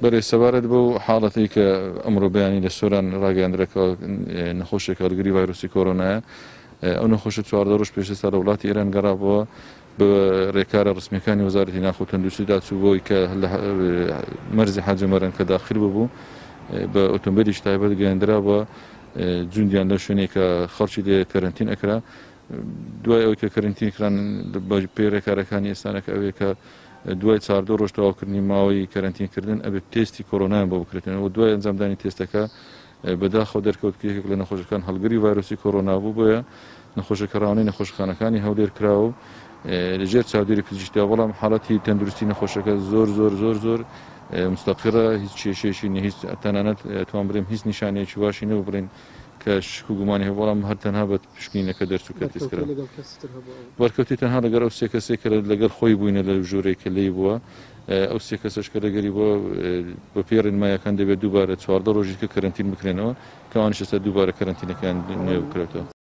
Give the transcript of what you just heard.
بەێ سەبارەت بۆ حاڵەتی کە ئەمڕۆ بەیانی لە سۆران ڕاگەاندرێکەوە نەخۆشێک هەڵگری ڤایرۆسی کۆرۆنایە ئەو نەخۆشە 14 ڕۆژ پێشتر لە وڵاتی ئێران گەڕابەوە بە ڕێکارە ڕسمیەکانی وەزارەتی ناخۆ تەندروستی داچوو بۆی کە مەرزی حەجمەرن کە داخل ببوو بە ئۆتۆمبیلیش تایبەت گەیاندرا بە جوندیان لە شوێنێک کە خەڵکی لێ کەرنتین ئەکرا دوای ئەوەی کە کەرنتینکران پێی ڕێکارەکانی ئێستانەکە ئەوەیە کە دوای 14 ڕۆژ تەواوکردنی ماوەی کەرنتینکردن ئەبێت تێستی کۆرۆنایان بۆ بکرێتەوە دوای ئەنجامدانی تێستەکە بەداخەوە دەرکەوت یەکێک لە نەخۆشەکان هەڵگری ڤایرۆسی کۆرۆنا بوو بۆیە نەخۆشەکە ڕاوەنەی نەخۆشخانەکانی هەولێر کراوە و لەژێر چاودێری پزیشکیەوە بەڵام حاڵەتی تەندروستی نەخۆشەکە زۆر مستەقرە هیچ کێشەیەکی نیە هیچ تەنانەت توان بڵێم هیچ نیشانەیەکی واشی نەبوو بڵێن کە شک و گومانی هەیە بەڵام هەر تەنها بە پشکنینەکە دەرچوو کە تێستکرا وەرکەوتی تەنها لەگەڵ ئەو سێ کەسێک کە لەگەڵ خۆی بووینە لە ژوورێک کە لێی بووە ئەو سێ کەسەش کە لەگەری بووە بە پێی ڕێنماییەکان دەبێت دووبارە 14 ڕۆژی کە کەرنتین بکرێنەوە کەوانیش ئێستا دووبارە کەرنتینەکەیان نوێ بکرێتەوە.